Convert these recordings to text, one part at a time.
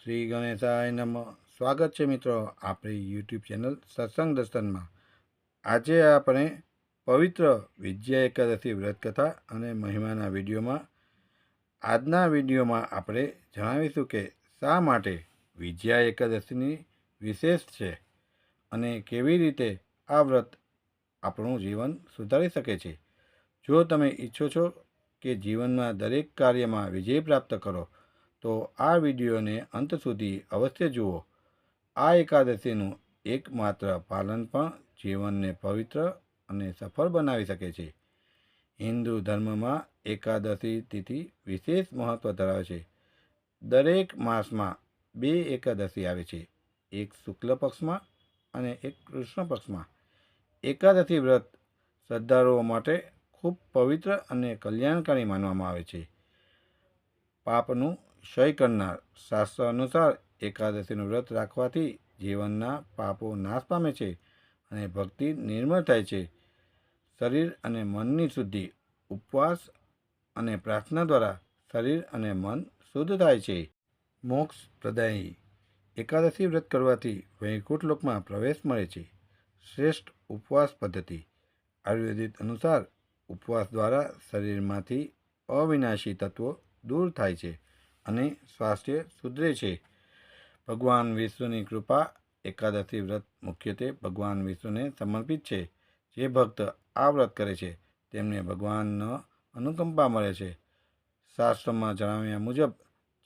શ્રી ગણેશાય નમઃ. સ્વાગત છે મિત્રો આપણી યુટ્યુબ ચેનલ સત્સંગ દર્શનમાં. આજે આપણે પવિત્ર વિજયા એકાદશી વ્રત કથા અને મહિમાના વિડીયોમાં આપણે જણાવીશું કે શા માટે વિજયા એકાદશીની વિશેષ છે અને કેવી રીતે આ વ્રત આપણું જીવન સુધારી શકે છે. જો તમે ઈચ્છો છો કે જીવનમાં દરેક કાર્યમાં વિજય પ્રાપ્ત કરો તો આ વિડીયોને અંત સુધી અવશ્ય જુઓ. આ એકાદશીનું એકમાત્ર પાલન પણ જીવનને પવિત્ર અને સફળ બનાવી શકે છે. હિન્દુ ધર્મમાં એકાદશી તિથિ વિશેષ મહત્વ ધરાવે છે. દરેક માસમાં 2 એકાદશી આવે છે, એક શુક્લ પક્ષમાં અને એક કૃષ્ણ પક્ષમાં. એકાદશી વ્રત શ્રદ્ધાળુઓ માટે ખૂબ પવિત્ર અને કલ્યાણકારી માનવામાં આવે છે. પાપનું ક્ષય કરનાર. શાસ્ત્ર અનુસાર એકાદશીનું વ્રત રાખવાથી જીવનના પાપો નાશ પામે છે અને ભક્તિ નિર્મળ થાય છે. શરીર અને મનની શુદ્ધિ. ઉપવાસ અને પ્રાર્થના દ્વારા શરીર અને મન શુદ્ધ થાય છે. મોક્ષ પ્રદાયી. એકાદશી વ્રત કરવાથી વૈકુંઠ લોકમાં પ્રવેશ મળે છે. શ્રેષ્ઠ ઉપવાસ પદ્ધતિ. આયુર્વેદ અનુસાર ઉપવાસ દ્વારા શરીરમાંથી અવિનાશી તત્વો દૂર થાય છે અને સ્વાસ્થ્ય સુધરે છે. ભગવાન વિષ્ણુની કૃપા. એકાદશી વ્રત મુખ્યત્વે ભગવાન વિષ્ણુને સમર્પિત છે. જે ભક્ત આ વ્રત કરે છે તેમને ભગવાનનો અનુકંપા મળે છે. શાસ્ત્રમાં જણાવ્યા મુજબ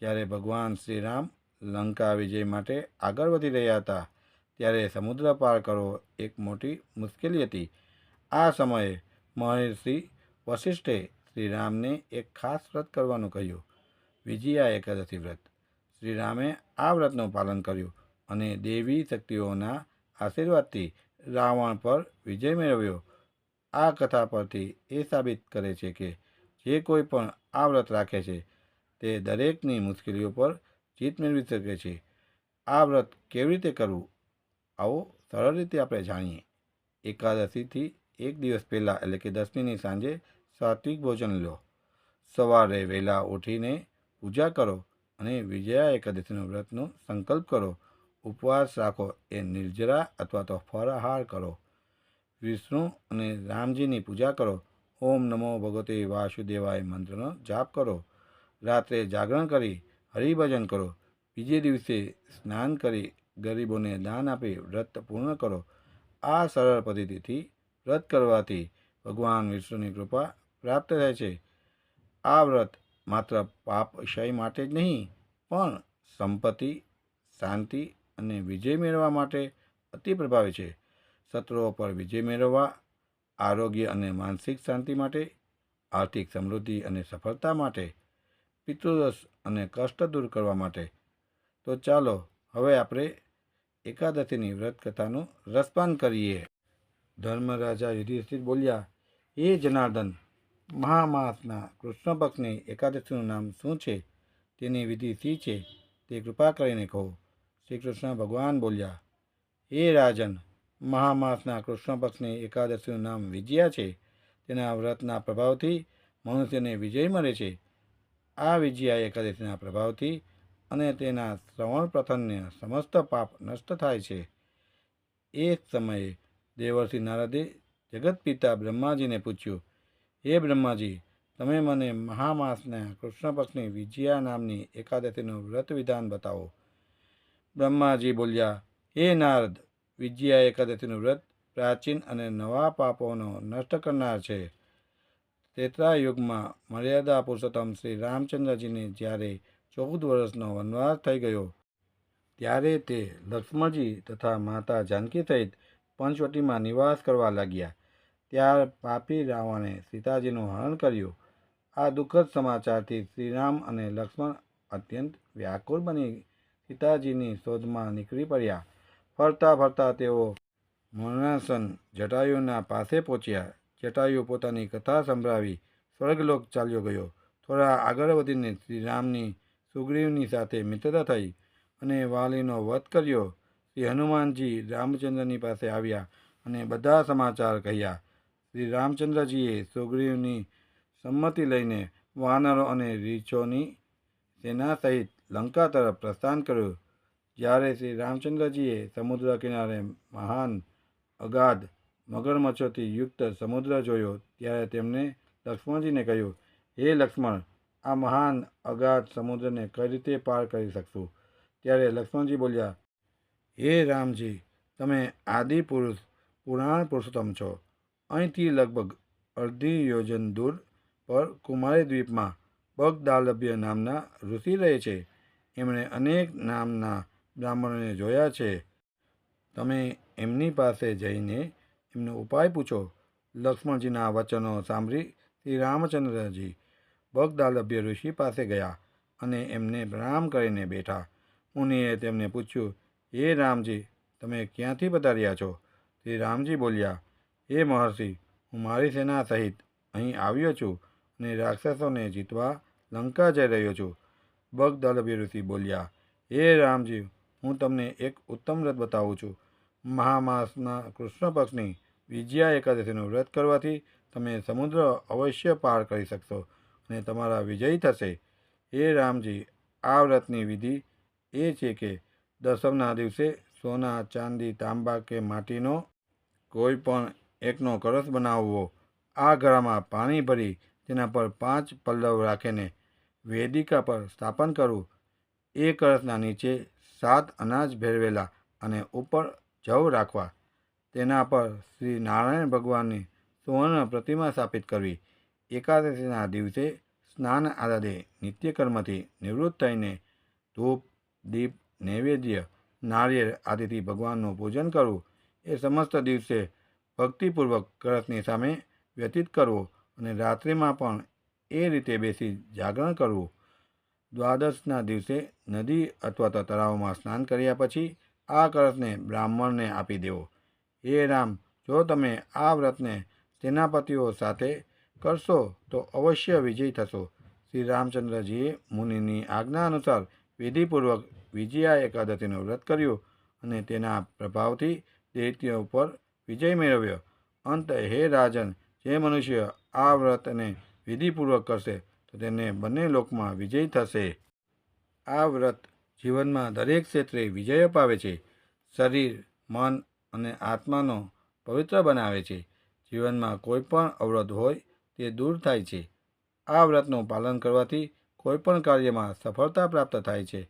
જ્યારે ભગવાન શ્રી રામ લંકા વિજય માટે આગળ વધી રહ્યા હતા ત્યારે સમુદ્ર પાર કરવો એક મોટી મુશ્કેલી હતી. આ સમયે મહર્ષિ વશિષ્ઠે શ્રીરામને એક ખાસ વ્રત કરવાનું કહ્યું, વિજયા એકાદશી વ્રત. શ્રીરામે આ વ્રતનું પાલન કર્યું અને દેવી શક્તિઓના આશીર્વાદથી રાવણ પર વિજય મેળવ્યો. આ કથા પરથી એ સાબિત કરે છે કે જે કોઈ પણ આ વ્રત રાખે છે તે દરેકની મુશ્કેલીઓ પર જીત મેળવી શકે છે. આ વ્રત કેવી રીતે કરવું, આવો સરળ રીતે આપણે જાણીએ. એકાદશીથી એક દિવસ પહેલાં એટલે કે દસમીની સાંજે સાત્વિક ભોજન લો. સવારે વહેલા ઉઠીને પૂજા કરો અને વિજયા એકાદશીનું વ્રતનો સંકલ્પ કરો. ઉપવાસ રાખો એ નિર્જરા અથવા તો ફળાહાર કરો. વિષ્ણુ અને રામજીની પૂજા કરો. ઓમ નમો ભગવતે વાસુદેવાય મંત્રનો જાપ કરો. રાત્રે જાગરણ કરી હરિભજન કરો. બીજે દિવસે સ્નાન કરી ગરીબોને દાન આપી વ્રત પૂર્ણ કરો. આ સરળ પદ્ધતિથી વ્રત કરવાથી ભગવાન વિષ્ણુની કૃપા પ્રાપ્ત થાય છે. આ વ્રત માત્ર પાપ ક્ષય માટે જ નહીં પણ સંપત્તિ, શાંતિ અને વિજય મેળવવા માટે અતિ પ્રભાવી છે. શત્રુઓ પર વિજય મેળવવા, આરોગ્ય અને માનસિક શાંતિ માટે, આર્થિક સમૃદ્ધિ અને સફળતા માટે, પિતૃદોષ અને કષ્ટ દૂર કરવા માટે. તો ચાલો હવે આપણે એકાદશીની વ્રત કથાનું રસપાન કરીએ. ધર્મરાજા યુધિષ્ઠિર બોલ્યા, હે જનાર્દન, મહામાસના કૃષ્ણ પક્ષની એકાદશીનું નામ શું છે? તેની વિધિ શી છે? તે કૃપા કરીને કહો. શ્રી કૃષ્ણ ભગવાન બોલ્યા, હે રાજન, મહામાસના કૃષ્ણ પક્ષની એકાદશીનું નામ વિજયા છે. તેના વ્રતના પ્રભાવથી મનુષ્યને વિજય મળે છે. આ વિજયા એકાદશીના પ્રભાવથી અને તેના શ્રવણ પ્રથમને સમસ્ત પાપ નષ્ટ થાય છે. એક સમયે દેવર્ષિ નારદે જગતપિતા બ્રહ્માજીને પૂછ્યું, હે બ્રહ્માજી, તમે મને મહામાસના કૃષ્ણ પક્ષની વિજયા નામની એકાદશીનું વ્રત વિધાન બતાવો. બ્રહ્માજી બોલ્યા, હે નારદ, વિજયા એકાદશીનું વ્રત પ્રાચીન અને નવા પાપોનો નષ્ટ કરનાર છે. ત્રેતાયુગમાં મર્યાદા પુરુષોત્તમ શ્રી રામચંદ્રજીને જ્યારે 14 વર્ષનો વનવાસ થઈ ગયો ત્યારે તે લક્ષ્મણજી તથા માતા જાનકી સહિત પંચવટીમાં નિવાસ કરવા લાગ્યા. ત્યાર પાપી રાવણે સીતાજીનું હરણ કર્યું. આ દુઃખદ સમાચારથી શ્રીરામ અને લક્ષ્મણ અત્યંત વ્યાકુળ બની સીતાજીની શોધમાં નીકળી પડ્યા. ફરતા ફરતા તેઓ મરણાસન જટાયુના પાસે પહોંચ્યા. જટાયુ પોતાની કથા સંભળાવી સ્વર્ગલોક ચાલ્યો ગયો. થોડા આગળ વધીને શ્રીરામની સુગ્રીવની સાથે મિત્રતા થઈ અને વાલીનો વધ કર્યો. શ્રી હનુમાનજી રામચંદ્રની પાસે આવ્યા અને બધા સમાચાર કહ્યા. શ્રી રામચંદ્રજીએ સુગ્રીવની સંમતિ લઈને વાનરો અને રીછોની સેના સહિત લંકા તરફ પ્રસ્થાન કર્યું. જ્યારે શ્રી રામચંદ્રજીએ સમુદ્ર કિનારે મહાન અગાધ મગરમચ્છોથી યુક્ત સમુદ્ર જોયો ત્યારે તેમણે લક્ષ્મણજીને કહ્યું, હે લક્ષ્મણ, આ મહાન અગાધ સમુદ્રને કઈ રીતે પાર કરી શકશું? ત્યારે લક્ષ્મણજી બોલ્યા, હે રામજી, તમે આદિ પુરુષ પુરાણ પુરુષોત્તમ છો. અહીંથી લગભગ અડધી યોજન દૂર પર કુમારી દ્વીપમાં બગદાલભ્ય નામના ઋષિ રહે છે. એમણે અનેક નામના બ્રાહ્મણોને જોયા છે. તમે એમની પાસે જઈને એમનો ઉપાય પૂછો. લક્ષ્મણજીના વચનો સાંભળી શ્રી રામચંદ્રજી બગદાલભ્ય ઋષિ પાસે ગયા અને એમને પ્રણામ કરીને બેઠા. મુનિએ તેમને પૂછ્યું, હે રામજી, તમે ક્યાંથી પધાર્યા છો? શ્રી રામજી બોલ્યા, હે મહર્ષિ, હું મારી સેના સહિત અહીં આવ્યો છું અને રાક્ષસોને જીતવા લંકા જઈ રહ્યો છું. બગદાલભ્ય ઋષિ બોલ્યા, હે રામજી, હું તમને એક ઉત્તમ વ્રત બતાવું છું. મહામાસના કૃષ્ણ પક્ષની વિજયા એકાદશીનું વ્રત કરવાથી તમે સમુદ્ર અવશ્ય પાર કરી શકશો અને તમારા વિજય થશે. હે રામજી, આ વ્રતની વિધિ એ છે કે દસમના દિવસે સોના, ચાંદી, તાંબા કે માટીનો કોઈ પણ એકનો કળશ બનાવવો. આ ઘડામાં પાણી ભરી તેના પર 5 પલ્લવ રાખીને વેદિકા પર સ્થાપન કરવું. એ કળશના નીચે 7 અનાજ ભેરવેલા અને ઉપર જવ રાખવા. તેના પર શ્રી નારાયણ ભગવાનની સુવર્ણ પ્રતિમા સ્થાપિત કરવી. એકાદશીના દિવસે સ્નાન આદિ નિત્યકર્મથી નિવૃત્ત થઈને ધૂપ, દીપ, નૈવેદ્ય, નાળિયેર આદિથી ભગવાનનું પૂજન કરવું. એ સમસ્ત દિવસે ભક્તિપૂર્વક કળશની સામે વ્યતીત કરવો અને રાત્રિમાં પણ એ રીતે બેસી જાગરણ કરવું. દ્વાદશના દિવસે નદી અથવા તો તળાવમાં સ્નાન કર્યા પછી આ કળશને બ્રાહ્મણને આપી દેવો. હે રામ, જો તમે આ વ્રતને સેનાપતિઓ સાથે કરશો તો અવશ્ય વિજય થશો. શ્રી રામચંદ્રજીએ મુનિની આજ્ઞા અનુસાર વિધિપૂર્વક વિજયા એકાદશીનું વ્રત કર્યું અને તેના પ્રભાવથી દૈત્યો ઉપર વિજય મેળવ્યો. અંતે હે રાજન, જે મનુષ્ય આ વ્રતને વિધિપૂર્વક કરશે તો તેને બંને લોકમાં વિજય થશે. આ વ્રત જીવનમાં દરેક ક્ષેત્રે વિજય અપાવે છે. શરીર, મન અને આત્માનો પવિત્ર બનાવે છે. જીવનમાં કોઈ પણ અવરોધ હોય તે દૂર થાય છે. આ વ્રતનું પાલન કરવાથી કોઈ પણ કાર્યમાં સફળતા પ્રાપ્ત થાય છે.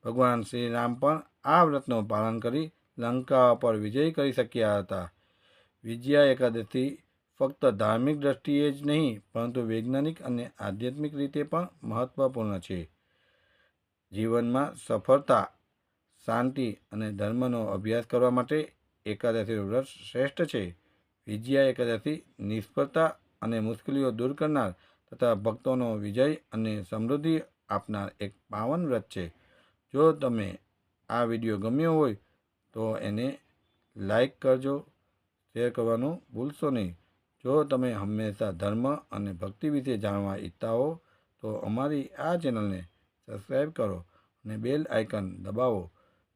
ભગવાન શ્રી રામ પણ આ વ્રતનું પાલન કરી લંકા પર વિજય કરી શક્યા હતા. વિજયા એકાદશી ફક્ત ધાર્મિક દ્રષ્ટિએ જ નહીં પરંતુ વૈજ્ઞાનિક અને આધ્યાત્મિક રીતે પણ મહત્વપૂર્ણ છે. જીવનમાં સફળતા, શાંતિ અને ધર્મનો અભ્યાસ કરવા માટે એકાદશીનું વ્રત શ્રેષ્ઠ છે. વિજયા એકાદશી નિષ્ફળતા અને મુશ્કેલીઓ દૂર કરનાર તથા ભક્તોનો વિજય અને સમૃદ્ધિ આપનાર એક પાવન વ્રત છે. જો તમે આ વિડીયો ગમ્યો હોય તો એને લાઈક કરજો, શેર કરવાનું ભૂલશો નહીં. જો તમે હંમેશા ધર્મ અને ભક્તિ વિશે જાણવા ઈચ્છતા હો તો અમારી આ ચેનલને સબસ્ક્રાઈબ કરો અને બેલ આઇકન દબાવો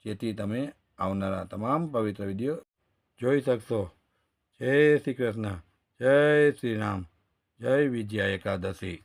જેથી તમે આવનારા તમામ પવિત્ર વિડીયો જોઈ શકશો. જય શ્રી કૃષ્ણ, જય શ્રી રામ, જય વિજયા એકાદશી.